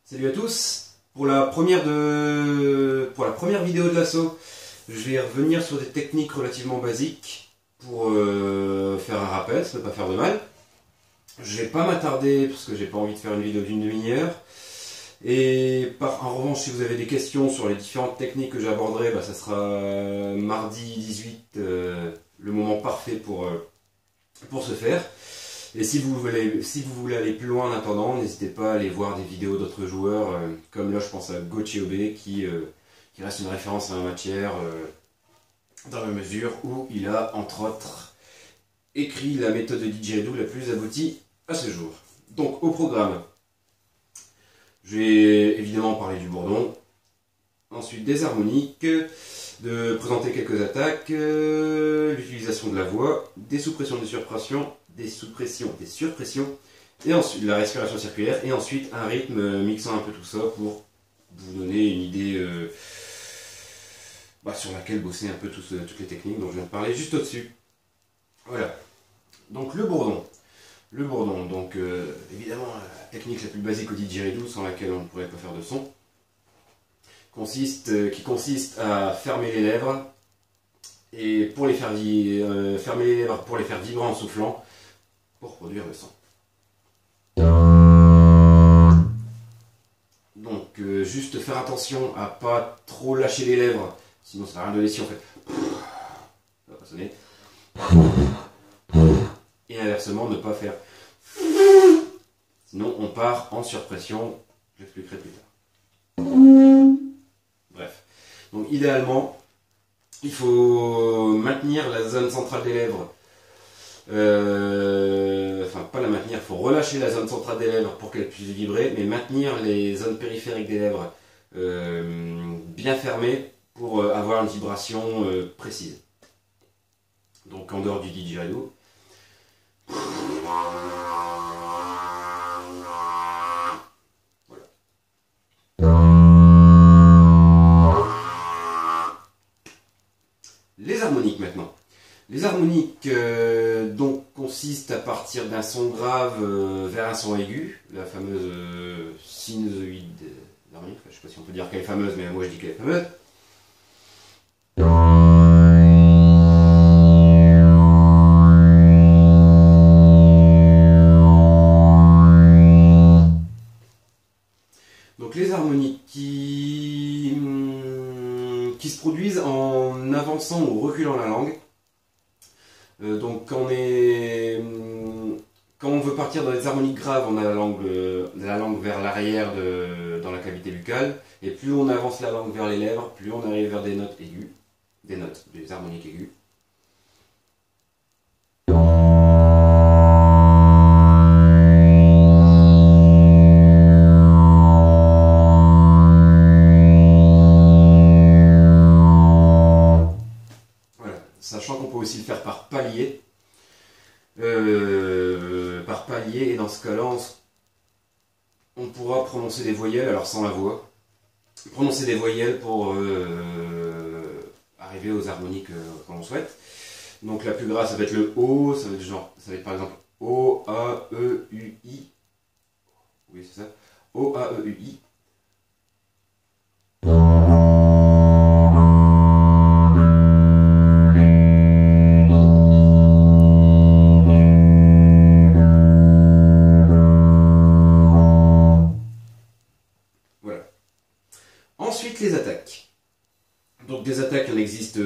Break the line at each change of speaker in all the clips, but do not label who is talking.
Salut à tous. Pour la première vidéo de l'assaut, je vais revenir sur des techniques relativement basiques pour faire un rappel, ça ne peut pas faire de mal. Je vais pas m'attarder parce que j'ai pas envie de faire une vidéo d'une demi-heure. En revanche, si vous avez des questions sur les différentes techniques que j'aborderai, ça sera mardi 18, le moment parfait pour ce faire. Et si vous voulez aller plus loin en attendant, n'hésitez pas à aller voir des vidéos d'autres joueurs, comme là je pense à GoCheobe qui reste une référence en la matière, dans la mesure où il a entre autres écrit la méthode de didgeridoo la plus aboutie à ce jour. Donc au programme, je vais évidemment parler du bourdon, ensuite des harmoniques, de présenter quelques attaques, l'utilisation de la voix, des sous-pressions, des surpressions, des surpressions, et ensuite la respiration circulaire, et ensuite un rythme mixant un peu tout ça pour vous donner une idée sur laquelle bosser un peu toutes les techniques dont je viens de parler juste au-dessus. Voilà. Donc le bourdon. Donc évidemment la technique la plus basique au didgeridoo sans laquelle on ne pourrait pas faire de son, qui consiste à fermer les lèvres et pour les faire fermer les lèvres pour les faire vibrer en soufflant pour produire le son. Donc juste faire attention à pas trop lâcher les lèvres, sinon ça n'a rien donné si on fait ça va pas sonner. Et inversement, ne pas faire sinon on part en surpression, j'expliquerai plus tard. Bref, donc idéalement il faut maintenir la zone centrale des lèvres, pas la maintenir, il faut relâcher la zone centrale des lèvres pour qu'elle puisse vibrer, mais maintenir les zones périphériques des lèvres bien fermées pour avoir une vibration précise. Donc en dehors du didgeridoo, les harmoniques maintenant. Les harmoniques donc consistent à partir d'un son grave vers un son aigu, la fameuse sinusoïde harmonique. Je ne sais pas si on peut dire qu'elle est fameuse, mais moi je dis qu'elle est fameuse. Donc les harmoniques qui se produisent en avançant ou reculant la langue. Donc quand on veut partir dans les harmoniques graves, on a la langue vers l'arrière dans la cavité buccale, et plus on avance la langue vers les lèvres, plus on arrive vers des notes aiguës, des harmoniques aiguës. Sachant qu'on peut aussi le faire par palier. Et dans ce cas-là, on pourra prononcer des voyelles, alors sans la voix. Prononcer des voyelles pour arriver aux harmoniques qu'on souhaite. Donc la plus grave, ça va être le O, ça va être par exemple O, A, E, U, I. Oui, c'est ça. O, A, E, U, I. Ensuite, les attaques. Donc des attaques, il en existe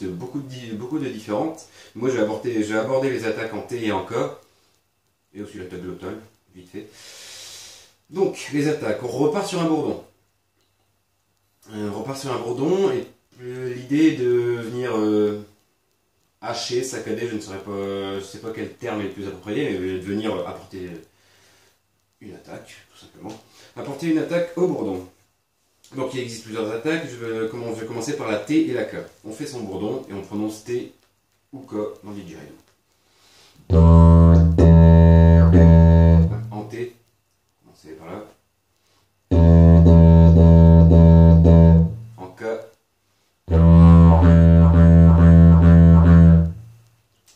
beaucoup de différentes. Moi, je vais aborder les attaques en T et en K, et aussi l'attaque glottale, vite fait. Donc, les attaques, on repart sur un bourdon. Et l'idée est de venir hacher, saccader, je ne sais pas quel terme est le plus approprié, mais de venir apporter une attaque, tout simplement. Apporter une attaque au bourdon. Donc il existe plusieurs attaques, je vais commencer par la T et la K. On fait son bourdon et on prononce T ou K dans le didgeridoo. En T, commencez par là. En K.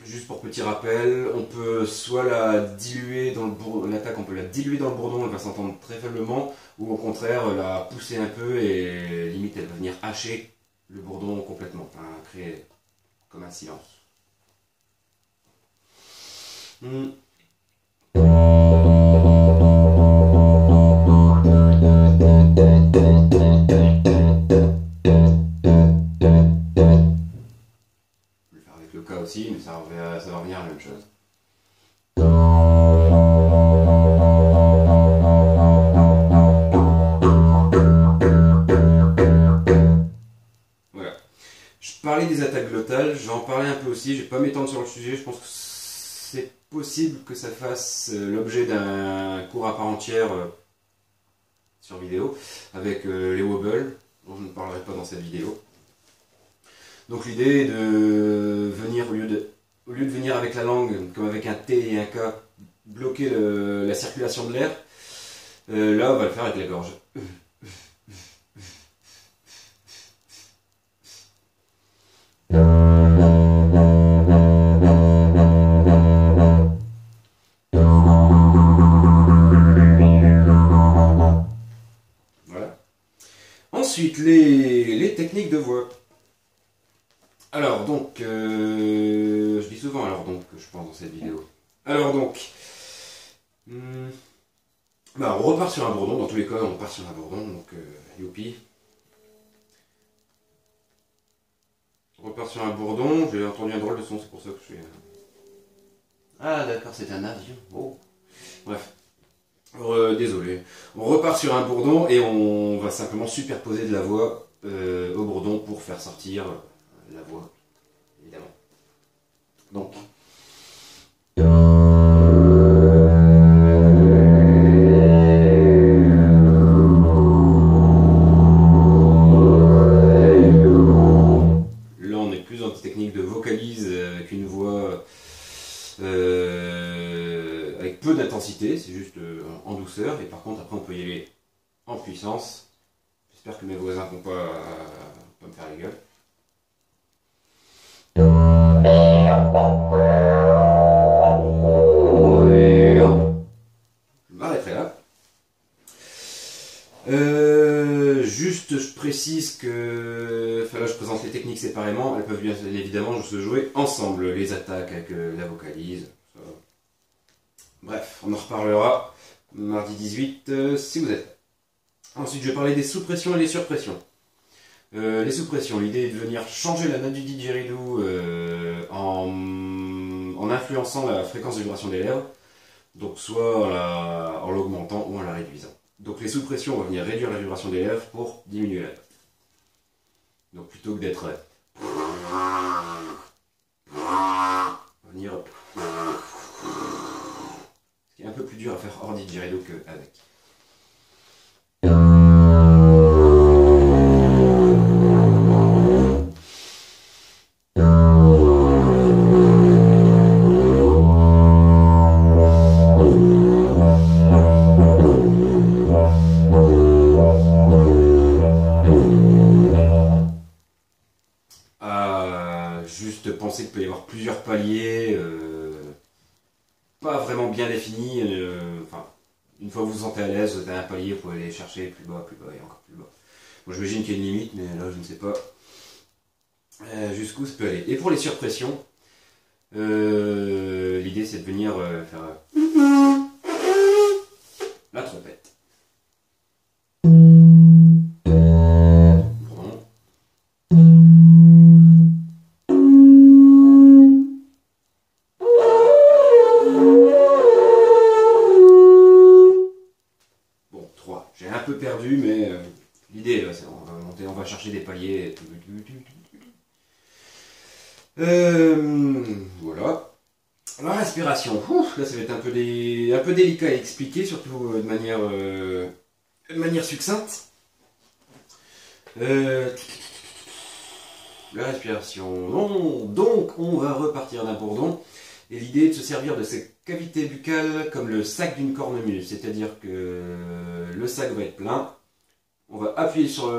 Juste pour petit petit rappel. On peut soit la diluer dans le bourdon, l'attaque, on peut la diluer dans le bourdon, elle va s'entendre très faiblement, ou au contraire la pousser un peu et limite elle va venir hacher le bourdon complètement, enfin, créer comme un silence. Le cas aussi, mais ça va revenir à la même chose. Voilà. Je parlais des attaques glottales, j'en parlais un peu aussi, je ne vais pas m'étendre sur le sujet, je pense que c'est possible que ça fasse l'objet d'un cours à part entière sur vidéo, avec les wobbles, dont je ne parlerai pas dans cette vidéo. Donc l'idée est de venir, au lieu de venir avec la langue, comme avec un T et un K, bloquer la circulation de l'air, là on va le faire avec la gorge. Voilà. Ensuite, les techniques de voix. Alors donc, je dis souvent alors donc, je pense dans cette vidéo. Alors donc, on repart sur un bourdon, dans tous les cas on repart sur un bourdon, donc youpi. On repart sur un bourdon, j'ai entendu un drôle de son, c'est pour ça que je suis... Ah d'accord, c'est un avion, oh. Bref, désolé. On repart sur un bourdon et on va simplement superposer de la voix au bourdon pour faire sortir... la voix, évidemment. Donc. Là, on est plus dans des techniques de vocalise avec une voix avec peu d'intensité, c'est juste en douceur. Et par contre, après, on peut y aller en puissance. J'espère que mes voisins ne vont pas me faire la gueule. Je m'arrêterai là. Juste, je précise que... Enfin là, je présente les techniques séparément. Elles peuvent bien évidemment se jouer ensemble. Les attaques avec la vocalise. Ça. Bref, on en reparlera mardi 18 si vous êtes là. Ensuite, je vais parler des sous-pressions et des surpressions. Les sous-pressions, l'idée est de venir changer la note du didgeridoo en influençant la fréquence de vibration des lèvres, donc soit en l'augmentant ou en la réduisant. Donc les sous-pressions, on va venir réduire la vibration des lèvres pour diminuer la note. Donc plutôt que d'être... on va venir... Ce qui est un peu plus dur à faire hors didgeridoo qu'avec. Juste penser qu'il peut y avoir plusieurs paliers, pas vraiment bien définis. Enfin, une fois que vous vous sentez à l'aise, vous avez un palier, vous pouvez aller chercher plus bas et encore plus bas. Bon, j'imagine qu'il y a une limite, mais là je ne sais pas jusqu'où ça peut aller. Et pour les surpressions, l'idée c'est de venir faire la trompette. J'ai un peu perdu, mais l'idée, là, c'est on va monter, on va chercher des paliers. Voilà. La respiration. Ouf, là, ça va être un peu délicat à expliquer, surtout de manière succincte. La respiration. Donc, on va repartir d'un bourdon. Et l'idée est de se servir de ces cavités buccales comme le sac d'une cornemuse. C'est-à-dire que le sac va être plein. On va appuyer sur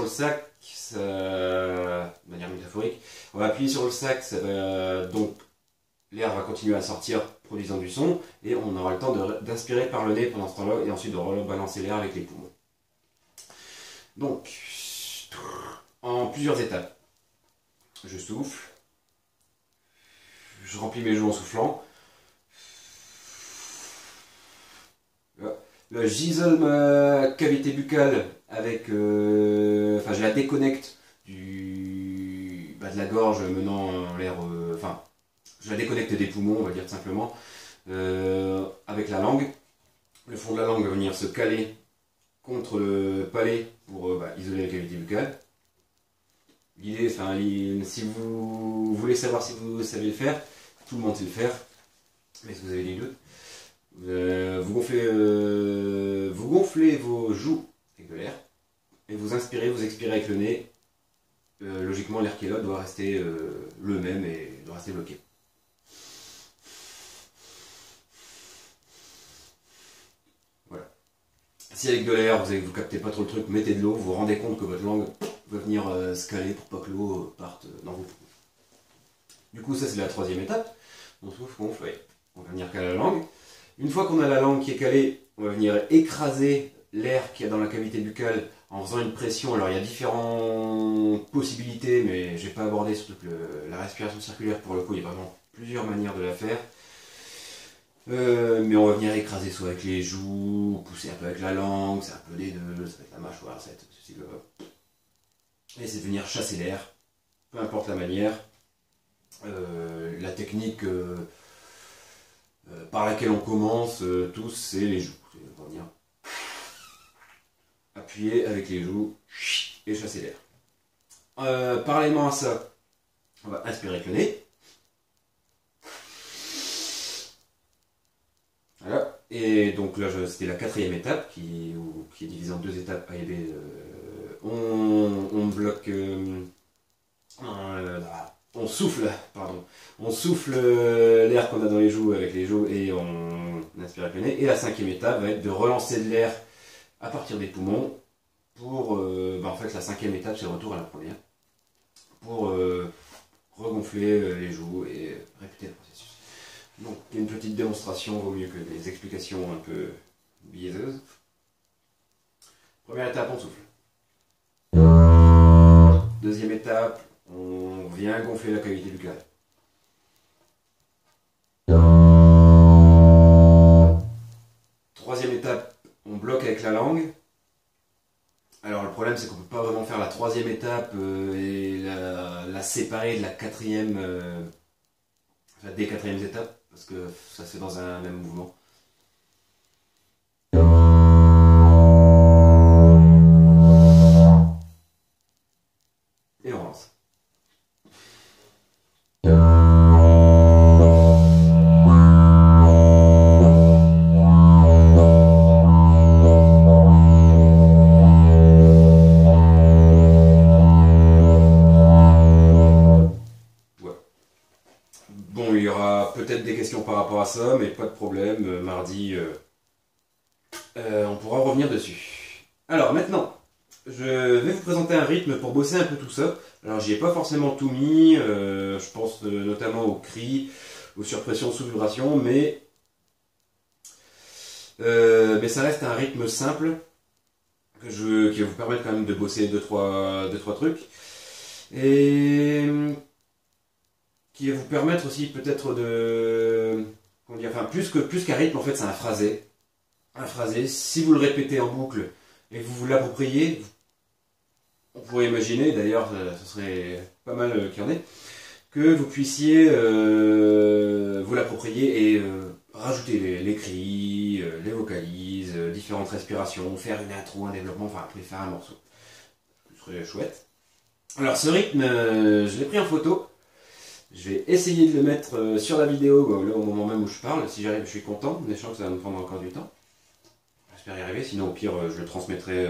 le sac, de manière métaphorique. On va appuyer sur le sac, ça va donc l'air va continuer à sortir, produisant du son, et on aura le temps d'inspirer par le nez pendant ce temps-là, et ensuite de rebalancer l'air avec les poumons. Donc, en plusieurs étapes. Je souffle, je remplis mes joues en soufflant. Là, j'isole ma cavité buccale avec... Enfin, je la déconnecte de la gorge menant l'air... Enfin, je la déconnecte des poumons, on va dire tout simplement, avec la langue. Le fond de la langue va venir se caler contre le palais pour isoler la cavité buccale. L'idée, enfin, si vous voulez savoir si vous savez le faire, tout le monde sait le faire, mais si vous avez des doutes, vous gonflez vos joues avec de l'air, et vous inspirez, vous expirez avec le nez. Logiquement, l'air qui est là doit rester le même et doit rester bloqué. Voilà. Si avec de l'air, vous captez pas trop le truc, mettez de l'eau, vous vous rendez compte que votre langue va venir se caler pour pas que l'eau parte dans vos poumons. Du coup, ça c'est la troisième étape. On souffle, gonfle, ouais. On va venir caler la langue. Une fois qu'on a la langue qui est calée, on va venir écraser l'air qu'il y a dans la cavité buccale en faisant une pression. Alors il y a différentes possibilités, mais je n'ai pas abordé, surtout que la respiration circulaire, pour le coup, il y a vraiment plusieurs manières de la faire. Mais on va venir écraser soit avec les joues, pousser un peu avec la langue, c'est un peu des deux, ça va être la mâchoire, ça va être ceci, et c'est venir chasser l'air, peu importe la manière. La technique par laquelle on commence tous, c'est les joues. On va venir appuyer avec les joues et chasser l'air. Parallèlement à ça, on va inspirer avec le nez. Voilà. Et donc là, c'était la quatrième étape qui est divisée en deux étapes A et B. On bloque. On souffle, pardon. On souffle l'air qu'on a dans les joues avec les joues et on inspire avec le nez. Et la cinquième étape va être de relancer de l'air à partir des poumons pour. En fait, la cinquième étape, c'est le retour à la première. Pour regonfler les joues et répéter le processus. Donc, une petite démonstration vaut mieux que des explications un peu biaiseuses. Première étape, on souffle. Deuxième étape, on vient gonfler la cavité buccale. Troisième étape, on bloque avec la langue. Alors le problème, c'est qu'on ne peut pas vraiment faire la troisième étape et la séparer de la quatrième, enfin, des quatrièmes étapes, parce que ça se fait dans un même mouvement. Et on lance. Bon, il y aura peut-être des questions par rapport à ça, mais pas de problème. Mardi, on pourra revenir dessus. Alors maintenant, je vais vous présenter un rythme pour bosser un peu tout ça. Alors j'y ai pas forcément tout mis, je pense notamment aux cris, aux surpressions sous vibration, mais ça reste un rythme simple qui va vous permettre quand même de bosser deux trois trucs. Et qui va vous permettre aussi peut-être de... Comment dire, enfin, plus qu'un rythme, en fait, c'est un phrasé. Un phrasé, si vous le répétez en boucle et que vous vous l'appropriez, on pourrait imaginer, d'ailleurs, ce serait pas mal qu'il y en ait, que vous puissiez vous l'approprier et rajouter les cris, les vocalises, différentes respirations, faire une intro, un développement, enfin, après faire un morceau. Ce serait chouette. Alors, ce rythme, je l'ai pris en photo. Je vais essayer de le mettre sur la vidéo là, au moment même où je parle. Si j'arrive, je suis content, mais je sens que ça va me prendre encore du temps. J'espère y arriver, sinon au pire je le transmettrai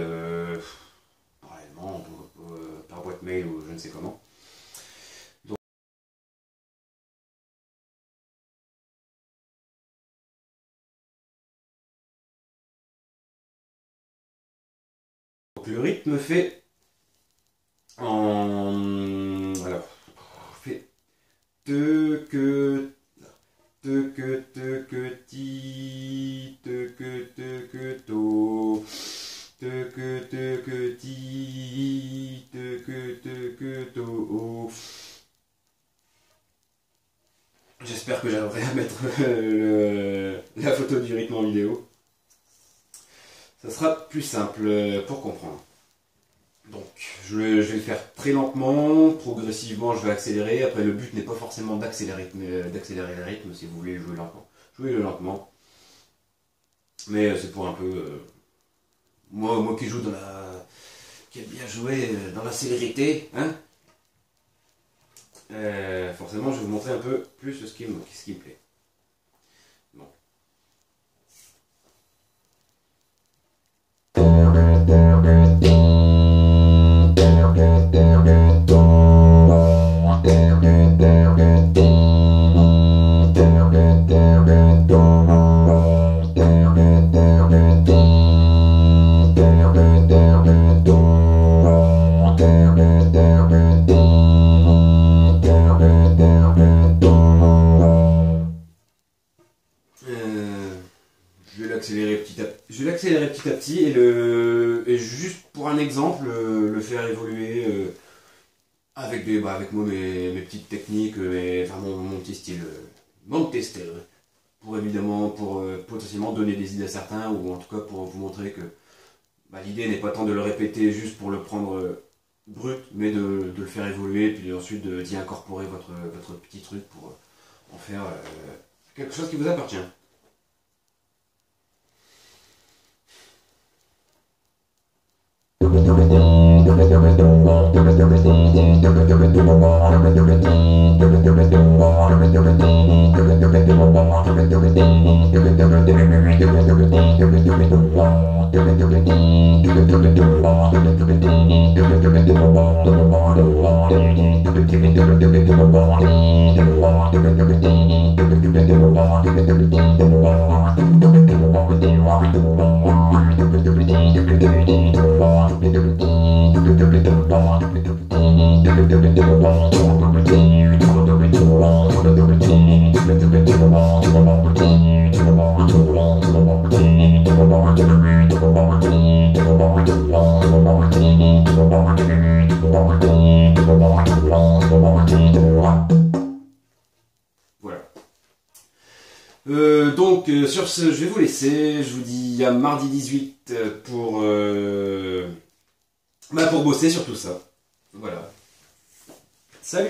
parallèlement par boîte mail ou je ne sais comment. Donc le rythme fait en... Alors, fait 2 que... ti, to, ti, to. J'espère que j'arriverai à mettre la photo du rythme en vidéo. Ça sera plus simple pour comprendre. Donc, je vais le faire très lentement, progressivement je vais accélérer. Après, le but n'est pas forcément d'accélérer le rythme si vous voulez jouer lentement. Jouez-le lentement. Mais c'est pour un peu... moi qui joue dans la... qui aime bien jouer dans la célérité, hein, forcément je vais vous montrer un peu plus ce qui me plaît. Bon. Je vais l'accélérer petit à petit et juste pour un exemple, le faire évoluer avec moi mes petites techniques, enfin mon petit style, mon petit style, pour évidemment, pour potentiellement donner des idées à certains, ou en tout cas pour vous montrer que l'idée n'est pas tant de le répéter juste pour le prendre brut, mais de le faire évoluer, puis ensuite d'y incorporer votre petit truc pour en faire quelque chose qui vous appartient. Donc sur ce, je vais vous laisser. Je vous dis à mardi 18 pour bosser sur tout ça. Voilà. Salut!